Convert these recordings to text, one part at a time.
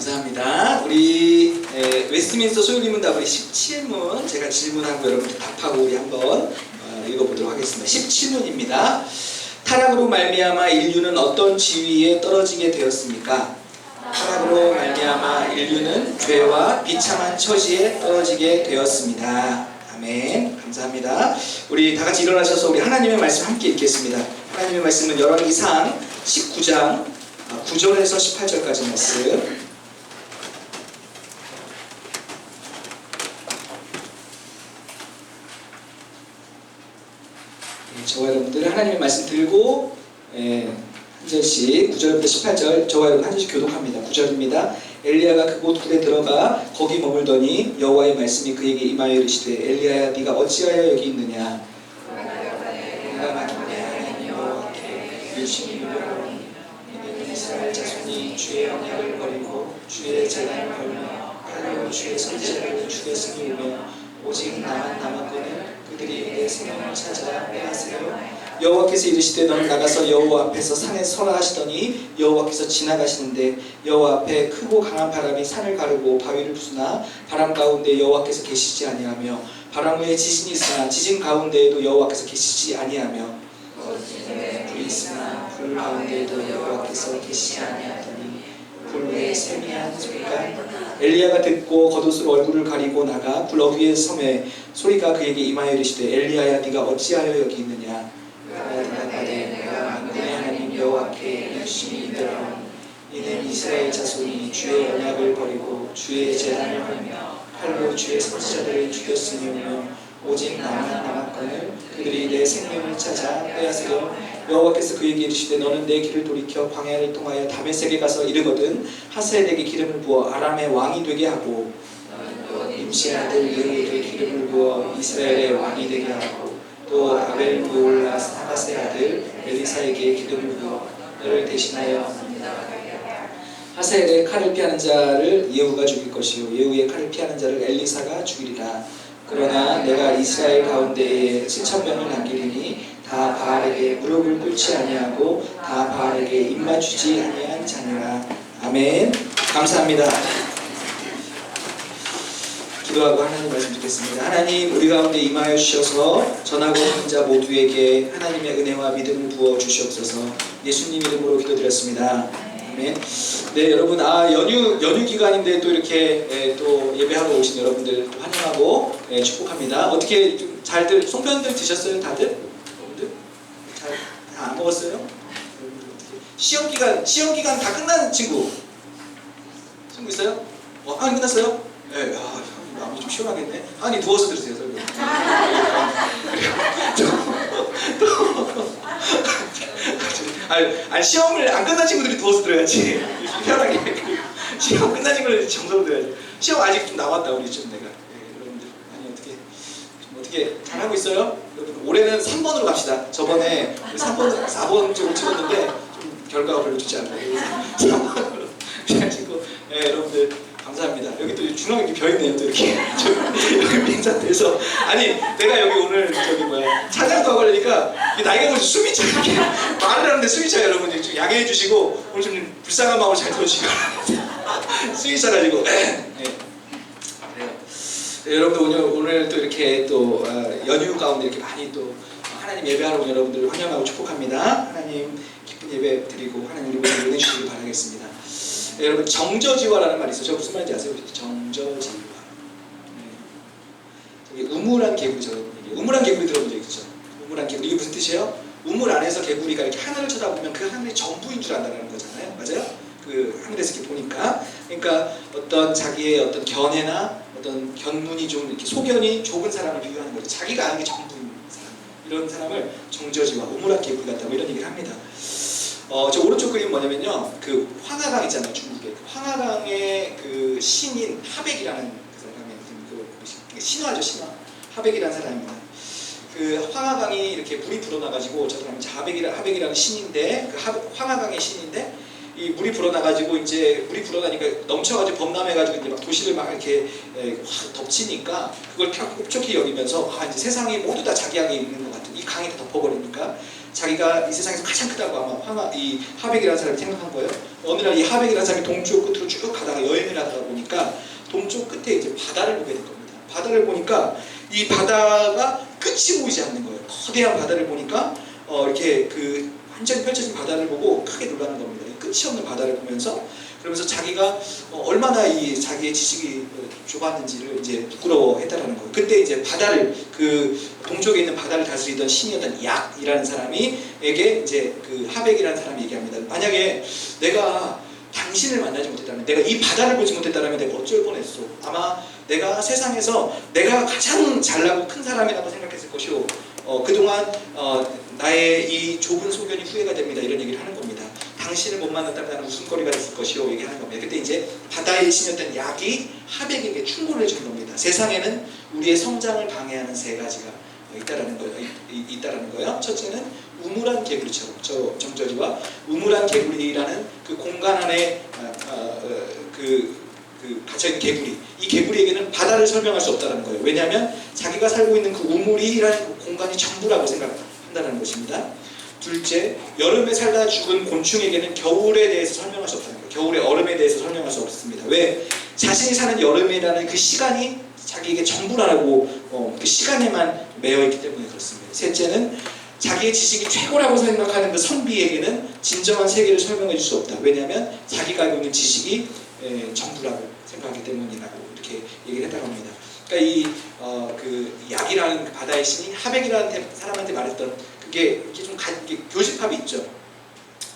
감사합니다. 우리 웨스트민스터 소유리문답의 17문 제가 질문하고 여러분들 답하고 우리 한번 읽어보도록 하겠습니다. 17문입니다. 타락으로 말미암아 인류는 어떤 지위에 떨어지게 되었습니까? 타락으로 말미암아 인류는 죄와 비참한 처지에 떨어지게 되었습니다. 아멘. 감사합니다. 우리 다 같이 일어나셔서 우리 하나님의 말씀 함께 읽겠습니다. 하나님의 말씀은 열왕기상 19장 9절에서 18절까지 말씀. 저와 여러분들 하나님의 말씀 들고 한 절씩 9절부터 18절 저와 여러분 한 절씩 교독합니다. 9절입니다. 엘리야가 그곳 굴에 들어가 거기 머물더니 여호와의 말씀이 그에게 임하여 이르시되 엘리야야 네가 어찌하여 여기 있느냐? 내가 맡기냐 여호와께 열심히 요구하노니 이는 이스라엘 자손이 주의 언약을 버리고 주의 재단을 걸며 칼로 주의 선지자를 죽였으니 오며 오직 나만 남았거늘 그들이 내 생명을 찾아 빼앗으려 여호와께서 이르시되 너는 나가서 여호와 앞에서 산에 서라 하시더니 여호와께서 지나가시는데 여호와 앞에 크고 강한 바람이 산을 가르고 바위를 부수나 바람 가운데 여호와께서 계시지 아니하며 바람 후에 지진이 있으나 지진 가운데에도 여호와께서 계시지 아니하며 불이 있으나 불 가운데에도 여호와께서 계시지 아니하더니 불 위에 세미한 소리가 엘리야가 듣고 겉옷으로 얼굴을 가리고 나가 불 어귀에 섬에 소리가 그에게 임하여 이르시되 엘리야야 네가 어찌하여 여기 있느냐? 대답하되 내가 만군의 하나님 여호와께 열심히 인들하노니 이는 이스라엘 자손이 주의 언약을 버리고 주의 제단을 헐며 칼로 주의 선지자들을 죽였으니 오며 오직 나만 남았거늘 그들이 내 생명을 찾아 빼앗으려 여호와께서 그에게 이르시되 너는 내 길을 돌이켜 광야를 통하여 다메섹에 가서 이르거든 하사엘에게 기름을 부어 아람의 왕이 되게 하고 임시의 아들 예후에게 기름을 부어 이스라엘의 왕이 되게 하고 또 아벨 무올라 사바스의 아들 엘리사에게 기름을 부어 너를 대신하여 하사엘의 칼을 피하는 자를 예후가 죽일 것이요 예후의 칼을 피하는 자를 엘리사가 죽이리라. 그러나 내가 이스라엘 가운데에 7,000명을 남기리니 다 바알에게 무릎을 꿇지 아니하고 다 바알에게 입맞추지 아니한 자니라. 아멘. 감사합니다. 기도하고 하나님 말씀 듣겠습니다. 하나님 우리 가운데 임하여 주셔서 전하고 듣는 자 모두에게 하나님의 은혜와 믿음을 부어 주시옵소서. 예수님 이름으로 기도드렸습니다. 아멘. 네 여러분 연휴 기간인데 또 이렇게 또 예배하러 오신 여러분들 환영하고 축복합니다. 어떻게 좀 잘들 송편들 드셨어요 다들? 여러분들 잘 안 먹었어요? 시험 기간 다 끝난 친구 있어요? 안 끝났어요? 네. 마음이 좀 시원하겠네. 아니 누워서 들으세요. 아니 시험을 안 끝난 친구들이 누워서 들어야지. 편하게. 시험 끝난 친구들이 정서로 들어야지. 시험 아직 좀 남았다 우리 좀 내가. 여러분들 아니 어떻게 잘하고 있어요? 여러분 올해는 3번으로 갑시다. 저번에 4번 쪽을 찍었는데 좀 결과가 별로 좋지 않아요. 3번으로 잘 찍고 여러분들. 감사합니다. 여기 또 중앙에 이렇게 벼있네요. 또 이렇게 여기 빈자리에서 아니 내가 여기 오늘 차장도 하고 그러니까 나이가 들어서 숨이 차 이렇게 말을 하는데 숨이 차요. 여러분 좀 양해해 주시고 오늘 좀 불쌍한 마음으로 잘 들어주시고 숨이 차가지고 여러분들 오늘 또 이렇게 또 연휴 가운데 이렇게 많이 또 하나님 예배하러 온 여러분들 환영하고 축복합니다. 하나님 기쁜 예배 드리고 하나님 우리 모두 은혜 주시길 바라겠습니다. 여러분 정저지화라는 말이 있어요. 저 무슨 말인지 아세요? 정저지화. 우물한 개구리죠. 우물한 개구리 들어본 적 있죠? 우물한 개구리 이게 무슨 뜻이에요? 우물 안에서 개구리가 이렇게 하늘을 쳐다보면 그 하늘이 전부인 줄 안다는 거잖아요. 맞아요? 그 하늘에서 이렇게 보니까 그러니까 어떤 자기의 어떤 견해나 어떤 견문이 좀 이렇게 소견이 좁은 사람을 비유하는 거죠. 자기가 아는 게 전부인 사람. 이런 사람을 정저지화, 우물한 개구리 같다 뭐 이런 얘기를 합니다. 저 오른쪽 그림 뭐냐면요, 그 황하강 있잖아요, 중국에. 황하강의 그 신인 하백이라는 그 사람의 그 신화죠, 신화. 하백이라는 사람입니다. 그 황하강이 이렇게 물이 불어나가지고 저 사람이 하백이라는 신인데, 그 황하강의 신인데, 이 물이 불어나가지고 이제 물이 불어나니까 넘쳐가지고 범람해가지고 이제 막 도시를 막 이렇게 확 덮치니까 그걸 흡족히 여기면서 이제 세상이 모두 다 자기 안에 있는 것 같은 이 강이 다 덮어버리니까 자기가 이 세상에서 가장 크다고 아마 이 하백이라는 사람이 생각한 거예요. 어느 날 이 하백이라는 사람이 동쪽 끝으로 쭉 가다가 여행을 하다 보니까 동쪽 끝에 이제 바다를 보게 된 겁니다. 바다를 보니까 이 바다가 끝이 보이지 않는 거예요. 거대한 바다를 보니까 이렇게 그 완전히 펼쳐진 바다를 보고 크게 놀라는 겁니다. 끝이 없는 바다를 보면서 그러면서 자기가 얼마나 이 자기의 지식이 좁았는지를 이제 부끄러워했다라는 거예요. 그때 이제 바다를 그 동쪽에 있는 바다를 다스리던 신이었던 약이라는 사람이에게 이제 그 하백이라는 사람이 얘기합니다. 만약에 내가 당신을 만나지 못했다면, 내가 이 바다를 보지 못했다면 내가 어쩔 뻔했어. 아마 내가 세상에서 내가 가장 잘나고 큰 사람이라고 생각했을 것이오. 그동안 나의 이 좁은 소견이 후회가 됩니다. 이런 얘기를 하는 겁니다. 당신을 못 만났다면 나는 웃음거리가 됐을 것이오. 얘기하는 겁니다. 그때 이제 바다의 신이었던 약이 하백에게 충고를 해주는 겁니다. 세상에는 우리의 성장을 방해하는 세 가지가 있다라는 거예요. 첫째는 우물한 개구리처럼, 저 정저리와 우물한 개구리라는 그 공간 안에 갇혀있는 개구리, 이 개구리에게는 바다를 설명할 수 없다는 거예요. 왜냐하면 자기가 살고 있는 그 우물이라는 그 공간이 전부라고 생각한다는 것입니다. 둘째, 여름에 살다 죽은 곤충에게는 겨울에 대해서 설명할 수 없다는 거예요. 겨울의 얼음에 대해서 설명할 수 없습니다. 왜? 자신이 사는 여름이라는 그 시간이 자기에게 전부라고 그 시간에만 매여있기 때문에 그렇습니다. 셋째는 자기의 지식이 최고라고 생각하는 그 선비에게는 진정한 세계를 설명해 줄 수 없다. 왜냐하면 자기가 알고 있는 지식이 전부라고 생각하기 때문이라고 이렇게 얘기를 했다고 합니다. 그러니까 그 약이라는 그 바다의 신이 하백이라는 사람한테 말했던 그게 이게 좀 교집합이 있죠.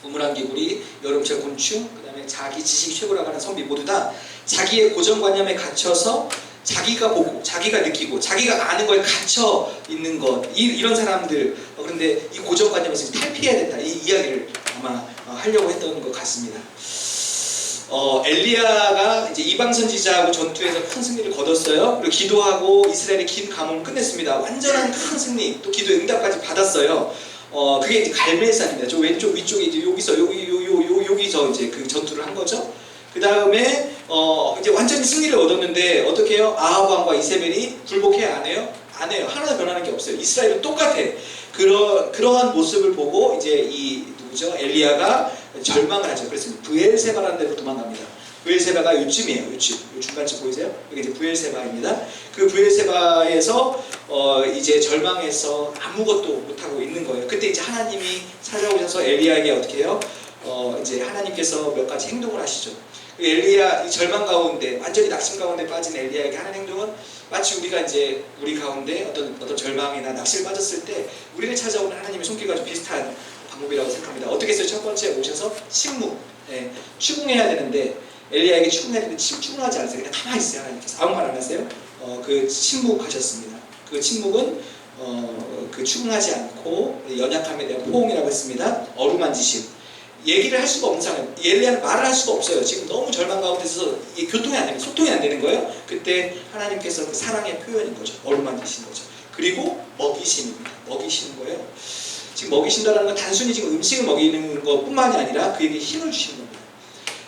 우물한 개구리, 여름철 곤충, 그 다음에 자기 지식이 최고라고 하는 선비, 모두 다 자기의 고정관념에 갇혀서 자기가 보고, 자기가 느끼고, 자기가 아는 거에 갇혀 있는 것, 이런 사람들. 그런데 이 고정관념에서 탈피해야 된다. 이 이야기를 아마 하려고 했던 것 같습니다. 엘리야가 이제 이방 선지자하고 전투에서 큰 승리를 거뒀어요. 그리고 기도하고 이스라엘의 긴 가뭄을 끝냈습니다. 완전한 큰 승리, 또 기도의 응답까지 받았어요. 그게 이제 갈멜산입니다. 저 왼쪽 위쪽에 이제 여기서 이제 그 전투를 한 거죠. 그 다음에 이제 완전히 승리를 얻었는데 어떻게 해요? 아합 왕과 이세벨이 굴복해야 안 해요? 안 해요. 하나도 변하는 게 없어요. 이스라엘은 똑같아. 그러한 모습을 보고 이제 이 누구죠? 엘리야가 절망을 하죠. 그래서 브엘세바라는 데로 도망갑니다. 브엘세바가 요쯤이에요. 요쯤. 요 중간쯤 보이세요? 여기 이제 브엘세바입니다. 그 브엘세바에서 이제 절망해서 아무것도 못하고 있는 거예요. 그때 이제 하나님이 찾아오셔서 엘리야에게 어떻게 해요? 이제 하나님께서 몇 가지 행동을 하시죠. 엘리야, 이 절망 가운데, 완전히 낙심 가운데 빠진 엘리야에게 하는 행동은 마치 우리가 이제 우리 가운데 어떤 절망이나 낙심을 빠졌을 때 우리를 찾아오는 하나님의 손길과 좀 비슷한 방법이라고 생각합니다. 어떻게 했어요? 첫 번째 오셔서 침묵, 추궁해야 되는데 엘리야에게 추궁해야 되는데 추궁하지 않으세요. 그냥 가만히 있어요. 하나님께서 아무 말 안 하세요. 그 침묵하셨습니다. 그 침묵은 그 추궁하지 않고 연약함에 대한 포옹이라고 했습니다. 어루만지심. 얘기를 할 수가 없는 상황. 엘리야는 말을 할 수가 없어요. 지금 너무 절망 가운데서 교통이 안 되는, 소통이 안 되는 거예요. 그때 하나님께서 그 사랑의 표현인 거죠. 어루만지신 거죠. 그리고 먹이심입니다. 먹이시는 거예요. 지금 먹이신다는 건 단순히 지금 음식을 먹이는 것뿐만이 아니라 그에게 힘을 주시는 겁니다.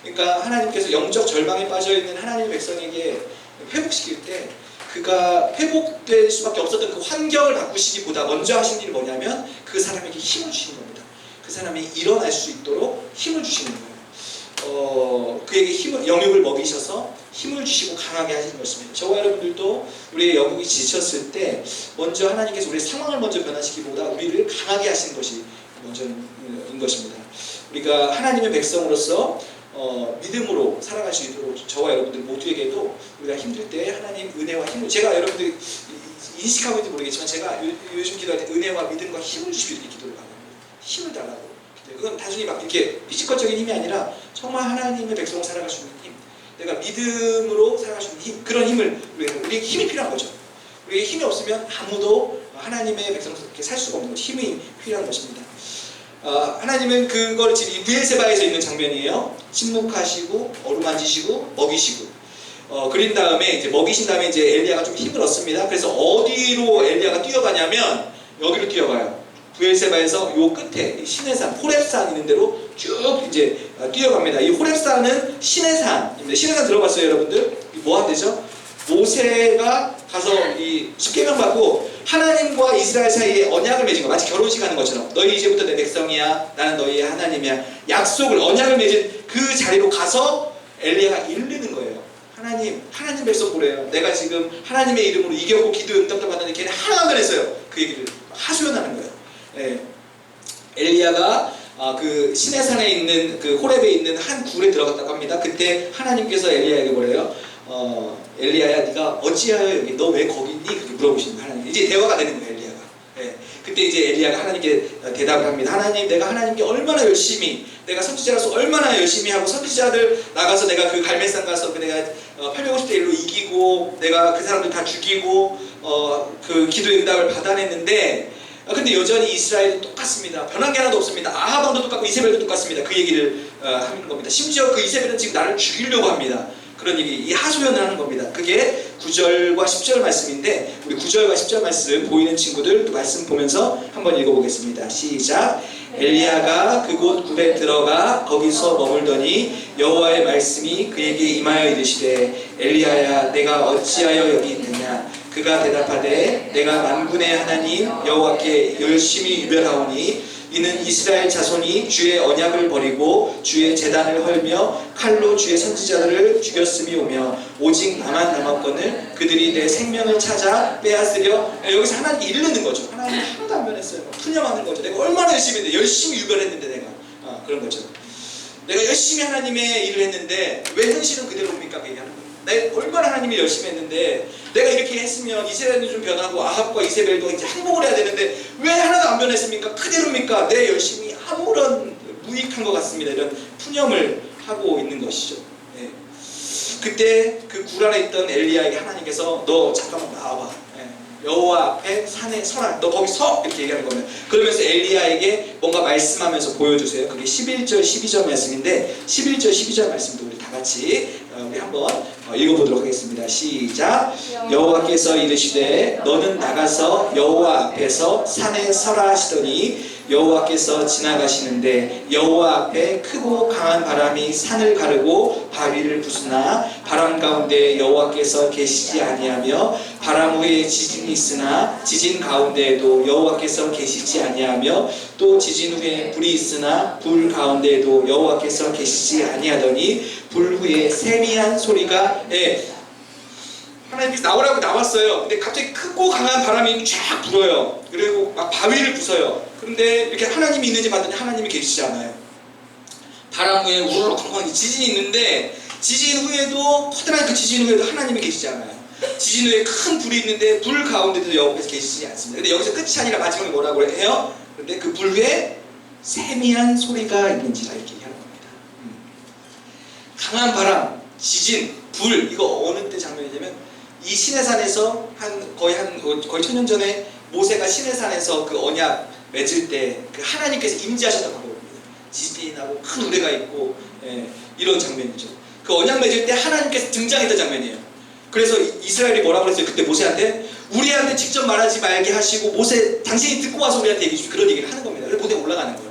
그러니까 하나님께서 영적 절망에 빠져있는 하나님의 백성에게 회복시킬 때 그가 회복될 수밖에 없었던 그 환경을 바꾸시기보다 먼저 하신 일이 뭐냐면 그 사람에게 힘을 주시는 겁니다. 그 사람이 일어날 수 있도록 힘을 주시는 거예요. 그에게 영육을 먹이셔서 힘을 주시고 강하게 하시는 것입니다. 저와 여러분들도 우리의 영육이 지쳤을 때 먼저 하나님께서 우리의 상황을 먼저 변화시키기보다 우리를 강하게 하시는 것이 먼저인 것입니다. 우리가 하나님의 백성으로서 믿음으로 살아갈 수 있도록 저와 여러분들 모두에게도 우리가 힘들 때 하나님 은혜와 힘을, 제가 여러분들이 인식하고 있는지 모르겠지만 제가 요즘 기도할 때 은혜와 믿음과 힘을 주시고 이렇게 기도를 하고 힘을 달라고. 그건 단순히 막 이렇게 피지컬적인 힘이 아니라 정말 하나님의 백성으로 살아갈 수 있는 힘, 내가 믿음으로 살아갈 수 있는 힘, 그런 힘을 우리에게 힘이 필요한 거죠. 우리에게 힘이 없으면 아무도 하나님의 백성으로 이렇게 살 수가 없는 거죠. 힘이 필요한 것입니다. 하나님은 그걸 지금 이 브엘세바에서 있는 장면이에요. 침묵하시고 어루만지시고 먹이시고 그린 다음에 이제 먹이신 다음에 이제 엘리야가 좀 힘을 얻습니다. 그래서 어디로 엘리야가 뛰어가냐면 여기로 뛰어가요. 브엘세바에서 요 끝에 시내산, 호렙산 있는 데로 쭉 이제 뛰어갑니다. 이 호렙산은 시내산입니다. 시내산 들어봤어요, 여러분들? 뭐 하면 되죠? 모세가 가서 이 십계명 받고 하나님과 이스라엘 사이에 언약을 맺은 거, 마치 결혼식 하는 것처럼 너희 이제부터 내 백성이야, 나는 너희의 하나님이야, 약속을, 언약을 맺은 그 자리로 가서 엘리야가 이르는 거예요. 하나님 백성 보래요. 내가 지금 하나님의 이름으로 이겼고 기도 응답도 받았는데 걔네 하나도 안 했어요. 그 얘기를 하소연하는 거예요. 예. 엘리야가 그 시내산에 있는 그 호렙에 있는 한 굴에 들어갔다고 합니다. 그때 하나님께서 엘리야에게 뭐래요? 엘리야야, 네가 어찌하여 여기, 너 왜 거기 있니? 그렇게 물어보시는 거예요. 하나님. 이제 대화가 되는 거예요, 엘리야가. 예. 그때 이제 엘리야가 하나님께 대답을 합니다. 하나님, 내가 하나님께 얼마나 열심히, 내가 선지자로서 얼마나 열심히 하고 선지자들 나가서 내가 그 갈멜산 가서 그 내가 850대 1로 이기고 내가 그 사람들 다 죽이고 그 기도 응답을 받아냈는데, 근데 여전히 이스라엘은 똑같습니다. 변한 게 하나도 없습니다. 아합 왕도 똑같고 이세벨도 똑같습니다. 그 얘기를 하는 겁니다. 심지어 그 이세벨은 지금 나를 죽이려고 합니다. 그런 얘기, 이 하소연을 하는 겁니다. 그게 9절과 10절 말씀인데, 우리 9절과 10절 말씀 보이는 친구들 또 말씀 보면서 한번 읽어보겠습니다. 시작. 엘리야가 그곳 굴에 들어가 거기서 머물더니 여호와의 말씀이 그에게 임하여 이르시되, 엘리야야, 내가 어찌하여 여기 있느냐? 그가 대답하되, 내가 만군의 하나님 여호와께 열심히 유별하오니 이는 이스라엘 자손이 주의 언약을 버리고 주의 제단을 헐며 칼로 주의 선지자들을 죽였음이 오며 오직 나만 남았거늘 그들이 내 생명을 찾아 빼앗으려. 여기서 하나님께 이르는 거죠. 하나님 하나도 안 변했어요. 푸념하는 거죠. 내가 얼마나 열심히 했는데, 열심히 유별했는데 내가 그런 거죠. 내가 열심히 하나님의 일을 했는데 왜 현실은 그대로입니까? 얘기하는 거예요. 내가 얼마나 하나님이 열심히 했는데, 내가 이렇게 했으면 이스라엘은 좀 변하고 아합과 이세벨도 이제 항복을 해야 되는데 왜 하나도 안 변했습니까? 그대로입니까? 내 열심이 아무런 무익한 것 같습니다. 이런 푸념을 하고 있는 것이죠. 예. 그때 그 굴 안에 있던 엘리야에게 하나님께서 너 잠깐만 나와봐. 여호와 앞에 산에 서라. 너 거기 서! 이렇게 얘기하는 겁니다. 그러면서 엘리야에게 뭔가 말씀하면서 보여주세요. 그게 11절 12절 말씀인데, 11절 12절 말씀도 우리 다 같이 우리 한번 읽어보도록 하겠습니다. 시작. 여호와께서 이르시되 너는 나가서 여호와 앞에서 산에 서라 하시더니 여호와께서 지나가시는데 여호와 앞에 크고 강한 바람이 산을 가르고 바위를 부수나 바람 가운데 여호와께서 계시지 아니하며 바람 후에 지진이 있으나 지진 가운데에도 여호와께서 계시지 아니하며 또 지진 후에 불이 있으나 불 가운데에도 여호와께서 계시지 아니하더니 불 후에 세미한 소리가 하나님께서 나오라고 나왔어요. 근데 갑자기 크고 강한 바람이 쫙 불어요. 그리고 막 바위를 부숴요. 그런데 이렇게 하나님이 있는지 봤더니 하나님이 계시지 않아요. 바람 후에 우르르 지진이 있는데 지진 후에도, 커다란 그 지진 후에도 하나님이 계시지 않아요. 지진 후에 큰 불이 있는데 불 가운데도 여호와께서 계시지 않습니다. 근데 여기서 끝이 아니라 마지막에 뭐라고 해요? 그런데 그 불 후에 세미한 소리가 있는지라 이렇게 얘기하는 겁니다. 강한 바람, 지진, 불, 이거 어느 때 장면이냐면 이 시내산에서 거의 천년 전에 모세가 시내산에서 그 언약 맺을 때 그 하나님께서 임재하셨다고 합니다. 지진이 나고 큰 우레가 있고 이런 장면이죠. 그 언약 맺을 때 하나님께서 등장했던 장면이에요. 그래서 이스라엘이 뭐라고 그랬어요? 그때 모세한테 우리한테 직접 말하지 말게 하시고 모세 당신이 듣고 와서 우리한테 얘기해 주십시오. 그런 얘기를 하는 겁니다. 그래서 무대에 올라가는 거예요.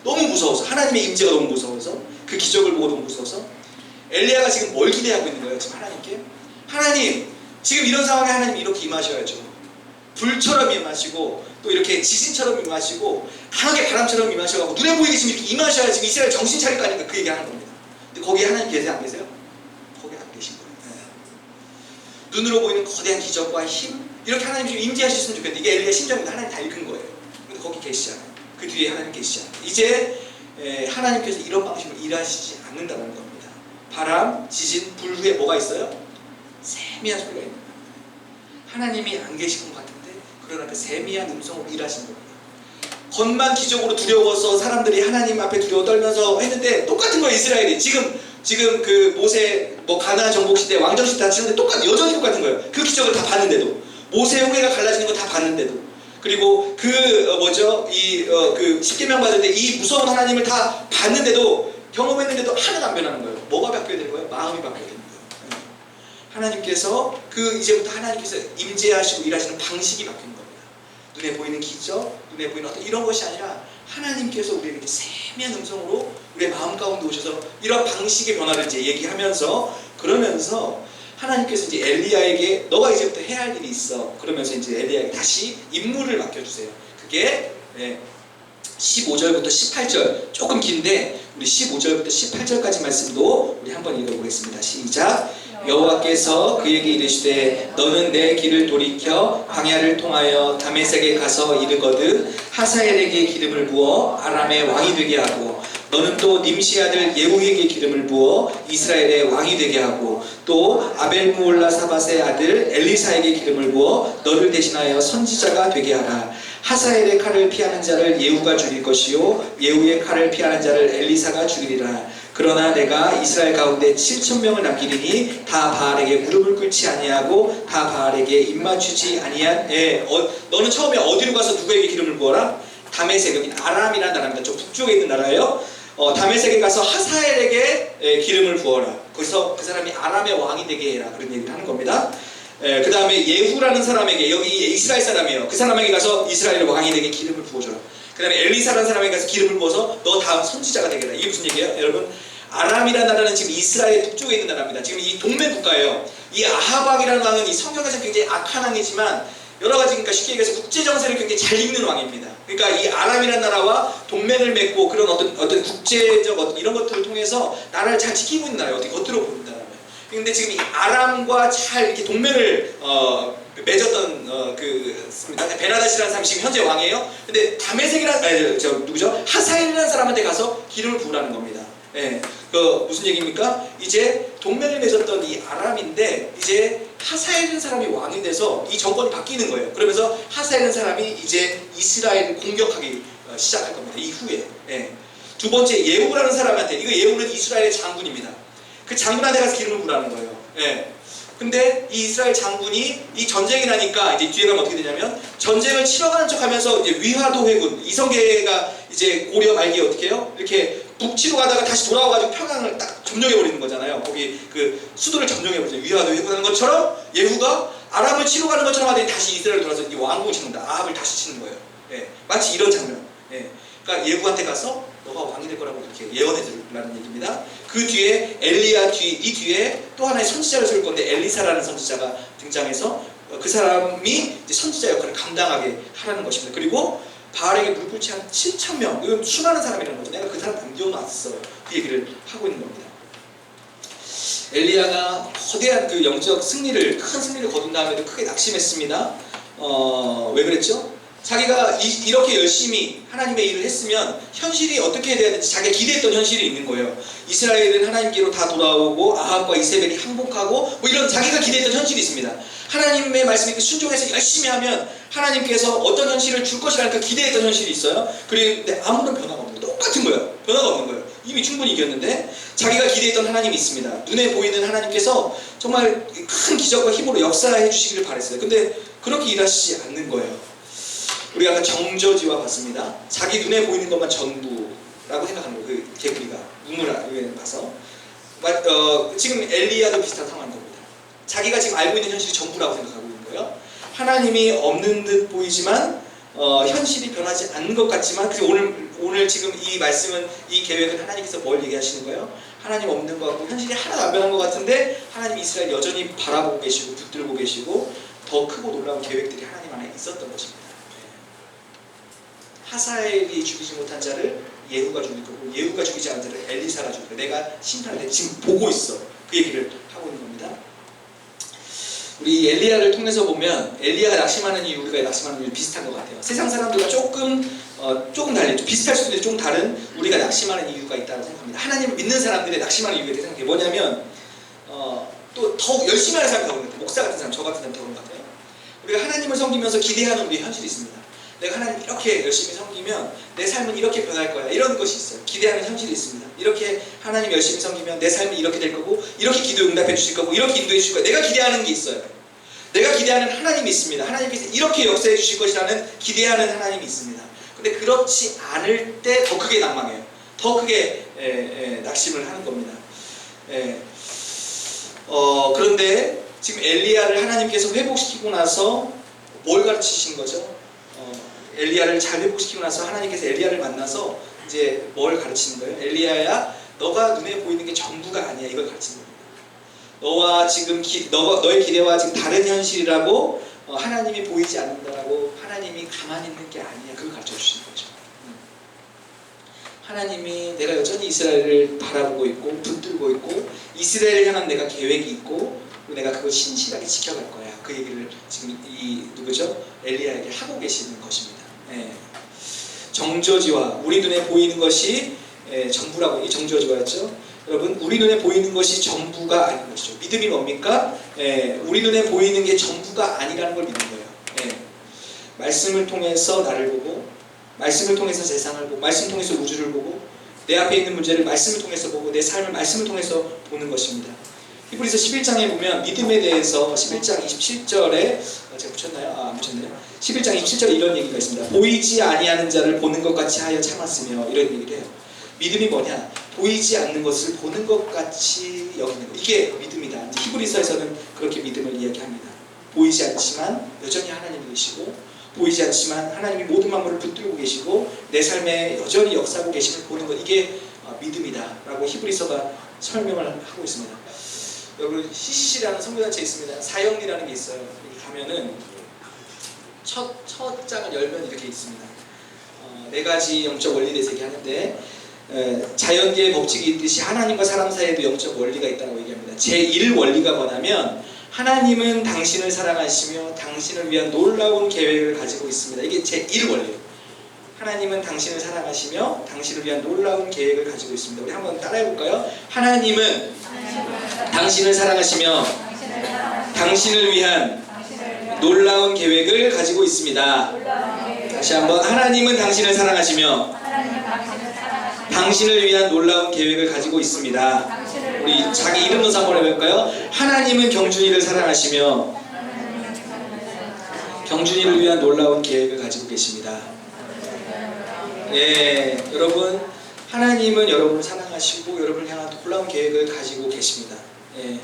너무 무서워서, 하나님의 임재가 너무 무서워서, 그 기적을 보고 너무 무서워서 엘리야가 지금 뭘 기대하고 있는 거예요? 지금 하나님께, 하나님 지금 이런 상황에 하나님 이렇게 임하셔야죠. 불처럼 임하시고 또 이렇게 지진처럼 임하시고 강하게 바람처럼 임하셔가지고 눈에 보이게 지금 이렇게 임하셔야 지금 이스라엘 정신 차릴 거 아닙니까? 그 얘기하는 겁니다. 근데 거기에 하나님 계세요? 안 계세요? 거기 안 계신 거예요. 눈으로 보이는 거대한 기적과 힘, 이렇게 하나님 좀 임재하셨으면 좋겠는데 이게 엘리야 심정입니다. 하나님 다 읽은 거예요. 근데 거기 계시지 않아요. 그 뒤에 하나님 계시지 않아요. 이제 하나님께서 이런 방식으로 일하시지 않는다는 겁니다. 바람, 지진, 불 후에 뭐가 있어요? 세미한 소리가 있는 겁니다. 하나님이 안 계신 것 같은데 그러나 그 세미한 음성으로 일하시는 겁니다. 겉만 기적으로 두려워서 사람들이 하나님 앞에 두려워 떨면서 했는데 똑같은 거예요. 이스라엘이 지금 그 모세 가나안 정복 시대 왕정 시대 다 치는데 여전히 똑같은 거예요. 그 기적을 다 봤는데도, 모세 후회가 갈라지는 거 다 봤는데도, 그리고 그 십계명 받을 때 이 무서운 하나님을 다 봤는데도, 경험했는데도 하나도 안 변하는 거예요. 뭐가 바뀌어야 되는 거예요? 마음이 바뀌어야 되는 거예요. 하나님께서 이제부터 하나님께서 임재하시고 일하시는 방식이 바뀌는 겁니다. 눈에 보이는 기적, 눈에 보이는 어떤 이런 것이 아니라 하나님께서 우리에게 세미한 음성으로 우리의 마음 가운데 오셔서 이런 방식의 변화를 이제 얘기하면서, 그러면서 하나님께서 이제 엘리야에게 너가 이제부터 해야 할 일이 있어. 그러면서 이제 엘리야에게 다시 임무를 맡겨주세요. 그게 15절부터 18절 조금 긴데 우리 15절부터 18절까지 말씀도 우리 한번 읽어보겠습니다. 시작. 여호와께서 그에게 이르시되 너는 내 길을 돌이켜 광야를 통하여 다메섹에 가서 이르거든 하사엘에게 기름을 부어 아람의 왕이 되게 하고 너는 또 님시 아들 예후에게 기름을 부어 이스라엘의 왕이 되게 하고 또 아벨무올라 사밧의 아들 엘리사에게 기름을 부어 너를 대신하여 선지자가 되게 하라. 하사엘의 칼을 피하는 자를 예후가 죽일 것이요 예후의 칼을 피하는 자를 엘리사가 죽이리라. 그러나 내가 이스라엘 가운데 7,000명을 남기리니 다 바알에게 무릎을 꿇지 아니하고 다 바알에게 입맞추지 아니한 너는 처음에 어디로 가서 누구에게 기름을 부어라? 다메섹, 여기 아람이라는 나라입니다. 좀 북쪽에 있는 나라예요. 다메섹에 가서 하사엘에게 기름을 부어라. 거기서 그 사람이 아람의 왕이 되게 해라. 그런 얘기를 하는 겁니다. 그 다음에 예후라는 사람에게, 여기 이스라엘 사람이에요. 그 사람에게 가서 이스라엘 왕이 되게 기름을 부어줘라. 그 다음에 엘리사라는 사람에게 가서 기름을 부어서 너 다음 선지자가 되게 해라. 이게 무슨 얘기예요? 여러분, 아람이라는 나라는 지금 이스라엘 북쪽에 있는 나라입니다. 지금 이 동맹 국가예요. 이 아합 왕이라는 왕은 이 성경에서 굉장히 악한 왕이지만 여러 가지, 그러니까 쉽게 얘기해서 국제 정세를 굉장히 잘 읽는 왕입니다. 그러니까 이 아람이라는 나라와 동맹을 맺고 그런 어떤 국제적 이런 것들을 통해서 나라를 잘 지키고 있는 나라예요. 어떻게 겉으로 보인다면. 근데 지금 이 아람과 잘 이렇게 동맹을 맺었던 베나다시라는 사람이 지금 현재 왕이에요. 근데 다메섹이라는 누구죠? 하사엘이라는 사람한테 가서 기름을 부으라는 겁니다. 예, 무슨 얘기입니까? 이제 동맹을 맺었던 이 아람인데 이제 하사엘이라는 사람이 왕이 돼서 이 정권이 바뀌는 거예요. 그러면서 하사엘이라는 사람이 이제 이스라엘을 공격하기 시작할 겁니다. 이후에. 예. 두 번째 예후라는 사람한테, 이거 예후는 이스라엘의 장군입니다. 그 장군한테 가서 기름을 부으라는 거예요. 예. 근데 이 이스라엘 장군이 이 전쟁이 나니까 이제 뒤에 가면 어떻게 되냐면 전쟁을 치러가는 척 하면서 이제 위화도 회군, 이성계가 이제 고려 말기에 어떻게 해요? 이렇게 북치로 가다가 다시 돌아와가지고 평양을 딱 점령해버리는 거잖아요. 거기 그 수도를 점령해버리죠. 위화도 회군하는 것처럼 예후가 아람을 치러 가는 것처럼 하더니 다시 이스라엘을 돌아서 이제 왕궁을 치는다. 아합을 다시 치는 거예요. 예. 마치 이런 장면. 예. 그러니까 예후한테 가서 너가 왕이 될 거라고 이렇게 예언해 주라는 얘기입니다. 그 뒤에 엘리야 이 뒤에 또 하나의 선지자를 세울 건데 엘리사라는 선지자가 등장해서 그 사람이 이제 선지자 역할을 감당하게 하라는 것입니다. 그리고 바알에게 무릎 꿇지 한 7,000명, 이건 수많은 사람이라는 거죠. 내가 그 사람 남겨놨어. 그 얘기를 하고 있는 겁니다. 엘리야가 거대한 그 영적 승리를, 큰 승리를 거둔 다음에도 크게 낙심했습니다. 왜 그랬죠? 자기가 이렇게 열심히 하나님의 일을 했으면 현실이 어떻게 해야 되는지 자기가 기대했던 현실이 있는 거예요. 이스라엘은 하나님께로 다 돌아오고 아합과 이세벨이 항복하고 뭐 이런 자기가 기대했던 현실이 있습니다. 하나님의 말씀에 순종해서 열심히 하면 하나님께서 어떤 현실을 줄 것이라는 그 기대했던 현실이 있어요. 그런데 아무런 변화가 없는 거예요. 똑같은 거예요. 변화가 없는 거예요. 이미 충분히 이겼는데 자기가 기대했던 하나님이 있습니다. 눈에 보이는 하나님께서 정말 큰 기적과 힘으로 역사해 주시기를 바랬어요. 근데 그렇게 일하시지 않는 거예요. 우리가 아까 정저지와 봤습니다. 자기 눈에 보이는 것만 전부라고 생각하는 거예요. 그 개구리가 우물을 봐서 지금 엘리야도 비슷한 상황인 겁니다. 자기가 지금 알고 있는 현실이 전부라고 생각하고 있는 거예요. 하나님이 없는 듯 보이지만 현실이 변하지 않는 것 같지만 오늘 지금 이 말씀은, 이 계획은 하나님께서 뭘 얘기하시는 거예요? 하나님 없는 것 같고 현실이 하나도 안 변한 것 같은데 하나님 이스라엘 여전히 바라보고 계시고 붙들고 계시고 더 크고 놀라운 계획들이 하나님 안에 있었던 것입니다. 하사엘이 죽이지 못한 자를 예후가 죽일 거고 예후가 죽이지 않은 자를 엘리사가 죽일 거고 내가 심판을 해 지금 보고 있어. 그 얘기를 하고 있는 겁니다. 우리 엘리야를 통해서 보면 엘리야가 낙심하는 이유, 우리가 낙심하는 이유 비슷한 것 같아요. 세상 사람들과 조금 달리 비슷할 수도 있는데 좀 다른 우리가 낙심하는 이유가 있다고 생각합니다. 하나님을 믿는 사람들의 낙심하는 이유에 대해 생각해요. 뭐냐면 또 더욱 열심히 하는 사람이 더 그런 것 같아요. 목사 같은 사람, 저 같은 사람이 더 그런 것 같아요. 우리가 하나님을 섬기면서 기대하는 우리의 현실이 있습니다. 내가 하나님 이렇게 열심히 섬기면 내 삶은 이렇게 변할 거야. 이런 것이 있어요. 기대하는 현실이 있습니다. 이렇게 하나님 열심히 섬기면 내 삶은 이렇게 될 거고 이렇게 기도 응답해 주실 거고 이렇게 인도해 주실 거야. 내가 기대하는 게 있어요. 내가 기대하는 하나님이 있습니다. 하나님께서 이렇게 역사해 주실 것이라는 기대하는 하나님이 있습니다. 근데 그렇지 않을 때 더 크게 낭망해요. 더 크게 낙심을 하는 겁니다. 그런데 지금 엘리야를 하나님께서 회복시키고 나서 뭘 가르치신 거죠? 엘리야를 잘 회복시키고 나서 하나님께서 엘리야를 만나서 이제 뭘 가르치는 거예요? 엘리야야, 너가 눈에 보이는 게 전부가 아니야. 이걸 가르치는 겁니다. 너와 지금 너의 기대와 지금 다른 현실이라고 하나님이 보이지 않는다라고 하나님이 가만히 있는 게 아니야. 그걸 가르쳐 주시는 거죠. 하나님이 내가 여전히 이스라엘을 바라보고 있고 붙들고 있고 이스라엘을 향한 내가 계획이 있고 그리고 내가 그걸 신실하게 지켜갈 거야. 그 얘기를 지금 이 누구죠? 엘리야에게 하고 계시는 것입니다. 예. 정저지와 우리 눈에 보이는 것이 전부라고 이 정저지와였죠. 여러분 우리 눈에 보이는 것이 전부가 아닌 것이죠. 믿음이 뭡니까? 우리 눈에 보이는 게 전부가 아니라는 걸 믿는 거예요. 말씀을 통해서 나를 보고 말씀을 통해서 세상을 보고 말씀을 통해서 우주를 보고 내 앞에 있는 문제를 말씀을 통해서 보고 내 삶을 말씀을 통해서 보는 것입니다. 히브리서 11장에 보면 믿음에 대해서 11장 27절에 제가 붙였나요? 안 붙였네요. 11장 27절에 이런 얘기가 있습니다. 보이지 아니하는 자를 보는 것 같이 하여 참았으며 이런 얘기를 해요. 믿음이 뭐냐? 보이지 않는 것을 보는 것 같이 여기는 것. 이게 믿음이다. 이제 히브리서에서는 그렇게 믿음을 이야기합니다. 보이지 않지만 여전히 하나님이 계시고 보이지 않지만 하나님이 모든 만물을 붙들고 계시고 내 삶에 여전히 역사하고 계심을 보는 것. 이게 믿음이다 라고 히브리서가 설명을 하고 있습니다. 여러분 CCC라는 선교단체 있습니다. 사형리라는 게 있어요. 여기 가면은 첫 장을 열면 이렇게 있습니다. 4가지 영적 원리에 대해서 얘기하는데 자연계의 법칙이 있듯이 하나님과 사람 사이에도 영적 원리가 있다고 얘기합니다. 제1원리가 뭐냐면 하나님은 당신을 사랑하시며 당신을 위한 놀라운 계획을 가지고 있습니다. 이게 제1원리예요. 하나님은 당신을 사랑하시며 당신을 위한 놀라운 계획을 가지고 있습니다. 우리 한번 따라해볼까요? 하나님은 당신을 사랑하시며 당신을 위한 놀라운 계획을 가지고 있습니다. 다시 한번 하나님은 당신을 사랑하시며 당신을 위한 놀라운 계획을 가지고 있습니다. 우리 자기 이름 넣어서 한번 해볼까요? 하나님은 경준이를 사랑하시며 경준이를 위한 놀라운 계획을 가지고 계십니다. 예, 여러분 하나님은 여러분을 사랑하시고 여러분을 향한 놀라운 계획을 가지고 계십니다. 예,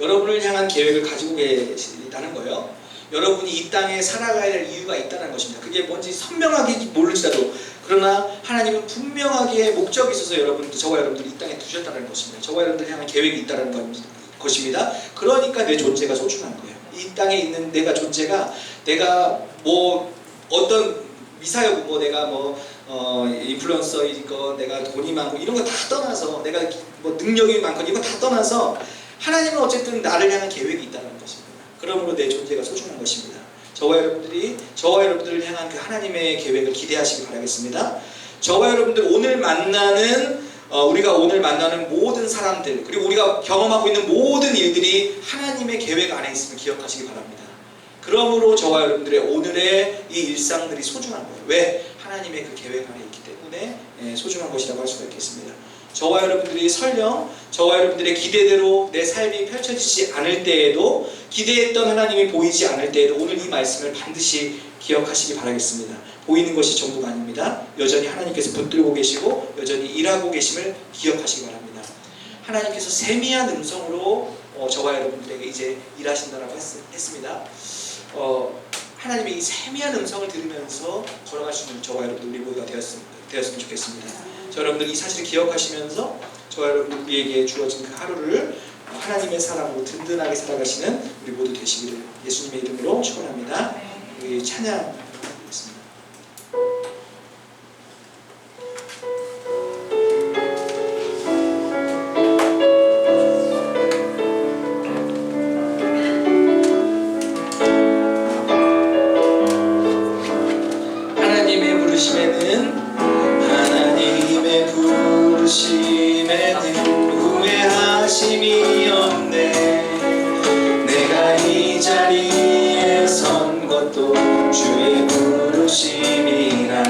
여러분을 향한 계획을 가지고 계시다는 거예요. 여러분이 이 땅에 살아가야 할 이유가 있다는 것입니다. 그게 뭔지 선명하게 모를지라도 그러나 하나님은 분명하게 목적이 있어서 저와 여러분들이 이 땅에 두셨다는 것입니다. 저와 여러분들 향한 계획이 있다는 것입니다. 그러니까 내 존재가 소중한 거예요. 이 땅에 있는 내가 존재가 내가 뭐 어떤 미사여고 뭐 내가 뭐 인플루언서이고 내가 돈이 많고 이런 거 다 떠나서 내가 뭐 능력이 많고 이거 다 떠나서 하나님은 어쨌든 나를 향한 계획이 있다는 것입니다. 그러므로 내 존재가 소중한 것입니다. 저와 여러분들을 향한 그 하나님의 계획을 기대하시기 바라겠습니다. 저와 여러분들 우리가 오늘 만나는 모든 사람들 그리고 우리가 경험하고 있는 모든 일들이 하나님의 계획 안에 있음을 기억하시기 바랍니다. 그러므로 저와 여러분들의 오늘의 이 일상들이 소중한 거예요. 왜? 하나님의 그 계획 안에 있기 때문에 소중한 것이라고 할 수가 있겠습니다. 저와 여러분들이 설령 저와 여러분들의 기대대로 내 삶이 펼쳐지지 않을 때에도 기대했던 하나님이 보이지 않을 때에도 오늘 이 말씀을 반드시 기억하시기 바라겠습니다. 보이는 것이 전부가 아닙니다. 여전히 하나님께서 붙들고 계시고 여전히 일하고 계심을 기억하시기 바랍니다. 하나님께서 세미한 음성으로 저와 여러분들에게 이제 일하신다라고 했습니다. 하나님의 이 세미한 음성을 들으면서 걸어갈 수 있는 저와 여러분들 우리 모두가 되었으면 좋겠습니다. 저 여러분들 이 사실을 기억하시면서 저와 여러분들 우리에게 주어진 그 하루를 하나님의 사랑으로 든든하게 살아가시는 우리 모두 되시기를 예수님의 이름으로 축원합니다. 우리 찬양 드리겠습니다. 하나님의 부르심에는 후회하심이 없네. 내가 이 자리에 선 것도 주의 부르심이라.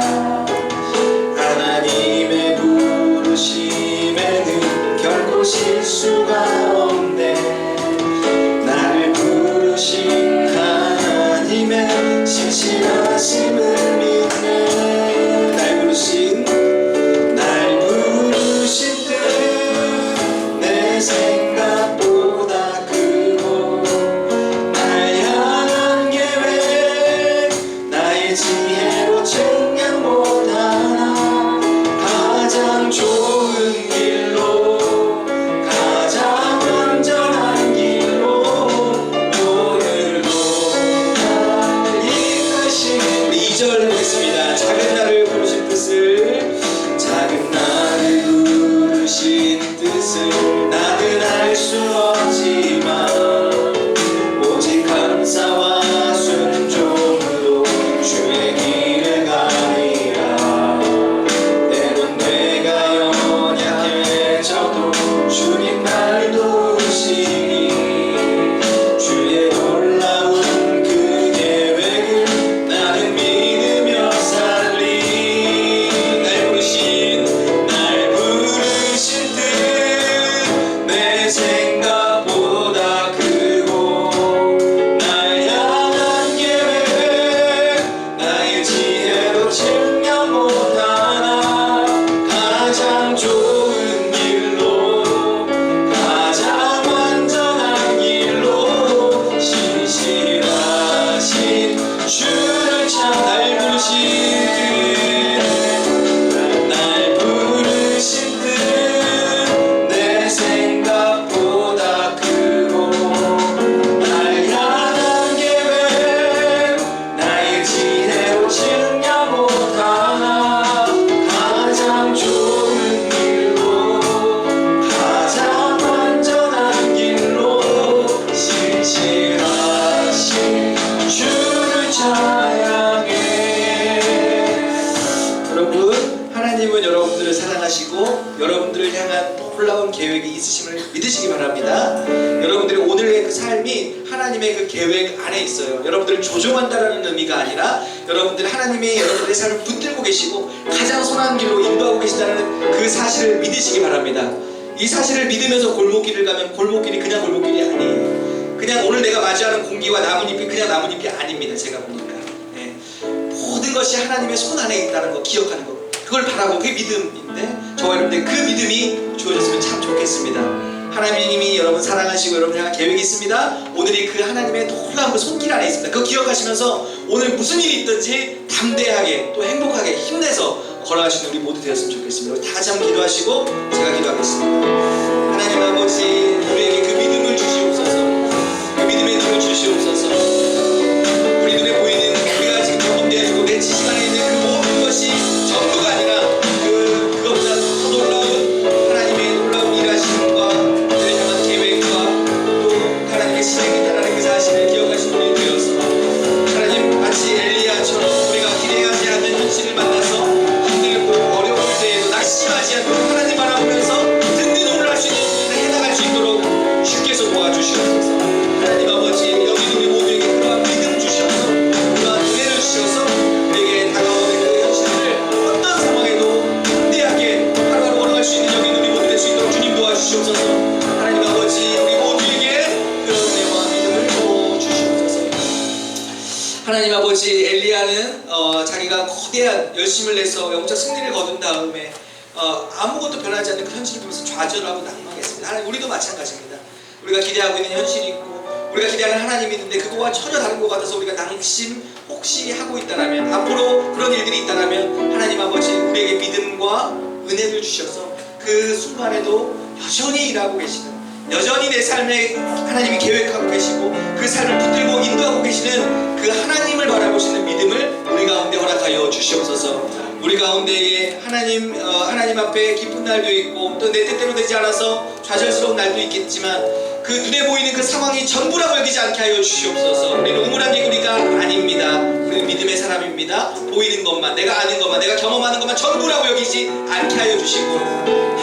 하나님의 부르심에는 결코 실수가 없네. 나를 부르신 하나님의 신실하심을 믿네. 날 부르신 내 생각보다 크고 날 향한 계획 나의 지혜로 측량 못하나. 가장 좋은 길로 가장 안전한 길 사랑하시고 여러분들을 향한 놀라운 계획이 있으심을 믿으시기 바랍니다. 여러분들의 오늘의 그 삶이 하나님의 그 계획 안에 있어요. 여러분들을 조종한다는 의미가 아니라 여러분들 하나님이 여러분들의 삶을 붙들고 계시고 가장 선한 길로 인도하고 계신다는 그 사실을 믿으시기 바랍니다. 이 사실을 믿으면서 골목길을 가면 골목길이 그냥 골목길이 아니에요. 그냥 오늘 내가 맞이하는 공기와 나뭇잎이 그냥 나뭇잎이 아닙니다. 제가 보니까 모든 것이 하나님의 손 안에 있다는 거 기억하는 거, 그걸 바라고 그게 믿음인데 저와 여러분들 그 믿음이 주어졌으면 참 좋겠습니다. 하나님이 여러분 사랑하시고 여러분 향한 계획이 있습니다. 오늘이 그 하나님의 놀라운 그 손길 안에 있습니다. 그거 기억하시면서 오늘 무슨 일이 있든지 담대하게 또 행복하게 힘내서 걸어가시는 우리 모두 되었으면 좋겠습니다. 우리 다 같이 한번 기도하시고 제가 기도하겠습니다. 하나님 아버지, 우리에게 그 믿음을 주시옵소서. 그 믿음의 눈을 주시옵소서. 우리 눈에 보이는 우리가 지금 경험되어지고 내 지식 안에 있는 그 모든 것이 전부가 아니라 그것보다 더 놀라운 하나님의 놀라운 일하심과 그를 향한 계획과 또 하나님의 실행이 있다는 그 사실을 기억하시는 우리 되어서 하나님 마치 엘리야처럼 우리가 기대하지 않는 현실을 만나서 힘들고 어려울 때에도 낙심하지 않고 하나님 바라보면서 든든 오늘 할 수 있는 일을 해나갈 수 있도록 주께서 도와주시옵소서. 하나님 아버지, 여기 우리 모두에게 그러한 믿음 주셔서 그러한 은혜를 주셔서 우리에게 다가오는 그 현실을 어떤 상황에도 담대하게 하루하루 걸어갈 수 있는 여기 우리 모두 될 수 있도록 주님 도와주시옵소서. 하나님 아버지, 우리 모두에게 그런 은혜와 믿음을 부어주시옵소서. 하나님 아버지, 엘리야는 자기가 거대한 열심을 내서 영적 승리를 거둔 다음에 아무것도 변하지 않는 그 현실을 보면서 좌절하고 낭망했습니다. 하나님, 우리도 마찬가지입니다. 우리가 기대하고 있는 현실이 있고 우리가 기대하는 하나님이 있는데 그거와 전혀 다른 것 같아서 우리가 낭심 혹시 하고 있다라면, 앞으로 그런 일들이 있다라면 하나님 아버지, 우리에게 믿음과 은혜를 주셔서 그 순간에도 여전히 일하고 계시는, 여전히 내 삶에 하나님이 계획하고 계시고 그 삶을 붙들고 인도하고 계시는 그 하나님을 바라보시는 믿음을 우리 가운데 허락하여 주시옵소서. 우리 가운데에 하나님 앞에 기쁜 날도 있고 또 내 뜻대로 되지 않아서 좌절스러운 날도 있겠지만 그 눈에 보이는 그 상황이 전부라고 여기지 않게 하여 주시옵소서. 우리는 우물한 개구리가 아닙니다. 우리는 믿음의 사람입니다. 보이는 것만, 내가 아는 것만, 내가 경험하는 것만 전부라고 여기지 않게 하여 주시고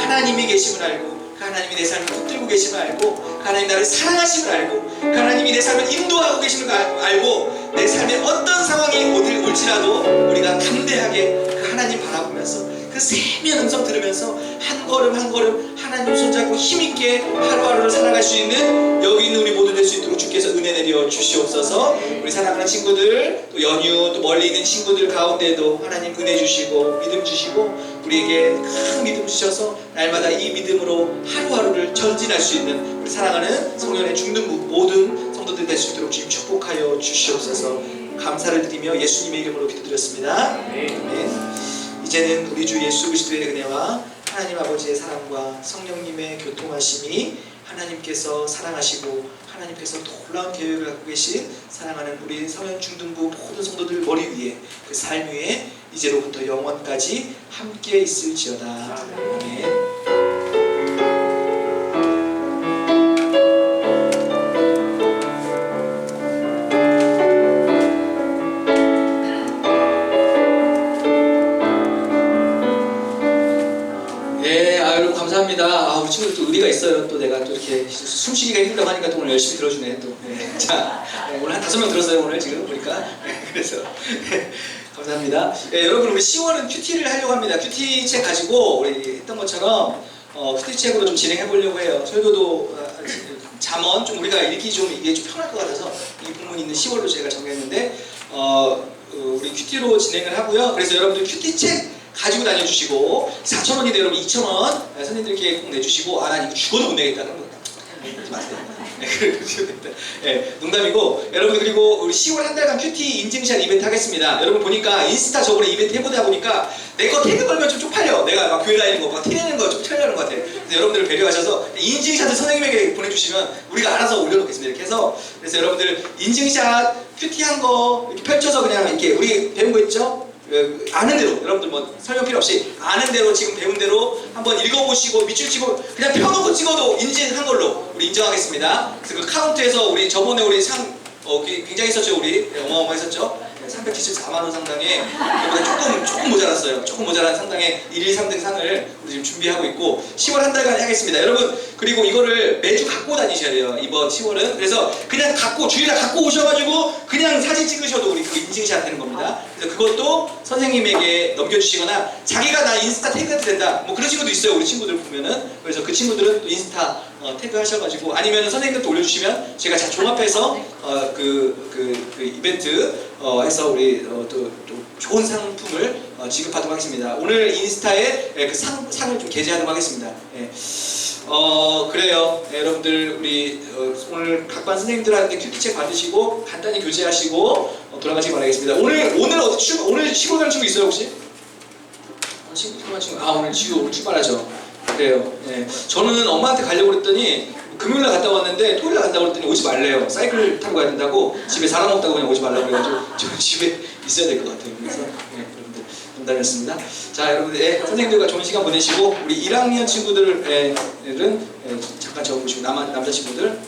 하나님이 계심을 알고 그 하나님이 내 삶을 붙들고 계심을 알고 그 하나님이 나를 사랑하심을 알고 그 하나님이 내 삶을 인도하고 계심을 알고 내 삶에 어떤 상황이 올지라도 우리가 담대하게 그 하나님 바라보면서 그 세미한 음성 들으면서 한 걸음 한 걸음 하나님 손잡고 힘있게 하루하루를 살아갈 수 있는 여기 있는 우리 모두 될 수 있도록 주께서 은혜 내려 주시옵소서. 우리 사랑하는 친구들, 또 연유, 또 멀리 있는 친구들 가운데도 하나님 은혜 주시고 믿음 주시고 우리에게 큰 믿음 주셔서 날마다 이 믿음으로 하루하루를 전진할 수 있는 우리 사랑하는 성령의 중등 모든 성도들 될 수 있도록 주님 축복하여 주시옵소서. 감사를 드리며 예수님의 이름으로 기도드렸습니다. 아멘. 이제는 우리 주 예수 그리스도의 은혜와 하나님 아버지의 사랑과 성령님의 교통하심이 하나님께서 사랑하시고 하나님께서 놀라운 계획을 갖고 계신 사랑하는 우리 서면 중등부 모든 성도들 머리 위에 그 삶 위에 이제로부터 영원까지 함께 있을지어다. 아멘. 감사합니다. 우리 친구들 또 의리가 있어요. 또 내가 또 이렇게 숨쉬기가 힘들다고 하니까 또 오늘 열심히 들어주네. 또 자, 오늘 한 5명 들었어요. 오늘 지금 보니까. 그래서 감사합니다. 여러분, 우리 10월은 큐티를 하려고 합니다. 큐티 책 가지고 우리 했던 것처럼 큐티 책으로 좀 진행해 보려고 해요. 설교도 잠언 좀 우리가 읽기 좀 이게 좀 편할 것 같아서 이 부분이 있는 10월로 제가 정했는데 우리 큐티로 진행을 하고요. 그래서 여러분들 큐티 책 가지고 다녀주시고 4,000원인데 여러분 2,000원 선생님들께 꼭 내주시고 난 이거 죽어도 못 내겠다 그런 거 하지 마세요. 농담이고 여러분, 그리고 우리 10월 한 달간 큐티 인증샷 이벤트 하겠습니다. 여러분 보니까 인스타 저번에 이벤트 해보다 보니까 내 거 태그 걸면 좀 쪽팔려. 내가 막 교회 다니는 거 막 티내는 거 좀 촬영하는 것 같아. 그래서 여러분들을 배려하셔서 인증샷을 선생님에게 보내주시면 우리가 알아서 올려놓겠습니다. 이렇게 해서 그래서 여러분들 인증샷 큐티한 거 이렇게 펼쳐서 그냥 이렇게 우리 배운 거 있죠? 아는 대로, 여러분들 뭐 설명 필요 없이 아는 대로 지금 배운 대로 한번 읽어보시고 밑줄 치고 그냥 펴놓고 찍어도 인증한 걸로 우리 인정하겠습니다. 그래서 그 카운트에서 우리 저번에 우리 상 굉장히 했었죠. 우리 어마어마했었죠. 374만 원 상당의 조금 모자랐어요. 조금 모자란 상당의 1, 2, 3등 상을 우리 지금 준비하고 있고 10월 한 달간 하겠습니다. 여러분 그리고 이거를 매주 갖고 다니셔야 돼요. 이번 10월은 그래서 그냥 주일날 갖고 오셔가지고 그냥 사진 찍으셔도 우리 그 인증샷 되는 겁니다. 그래서 그것도 선생님에게 넘겨주시거나 자기가 나 인스타 태그해도 된다 뭐 그런 친구도 있어요. 우리 친구들 보면은 그래서 그 친구들은 또 인스타 태그 하셔가지고 아니면 선생님들도 올려주시면 제가 다 종합해서 그 이벤트 해서 우리 또 좋은 상품을 지급하도록 하겠습니다. 오늘 인스타에 그 상을 좀 게재하도록 하겠습니다. 예. 그래요. 네, 여러분들 우리 오늘 각반 선생님들한테 큐티책 받으시고 간단히 교제하시고 돌아가시기 바라겠습니다. 오늘 시골 가는 친구 있어요 혹시? 시골 가는 친구 오늘 출발하죠. 그래요. 예. 저는 엄마한테 가려고 그랬더니 금요일날 갔다 왔는데 토요일날 간다고 그랬더니 오지 말래요. 사이클 타고 가야 된다고 집에 사람 없다고 그냥 오지 말라고 그래가지고 저 집에 있어야 될 것 같아요. 그래서 여러분들 농담이었습니다. 자 여러분들 선생님들과 좋은 시간 보내시고 우리 1학년 친구들은 잠깐 적어보시고 남자 친구들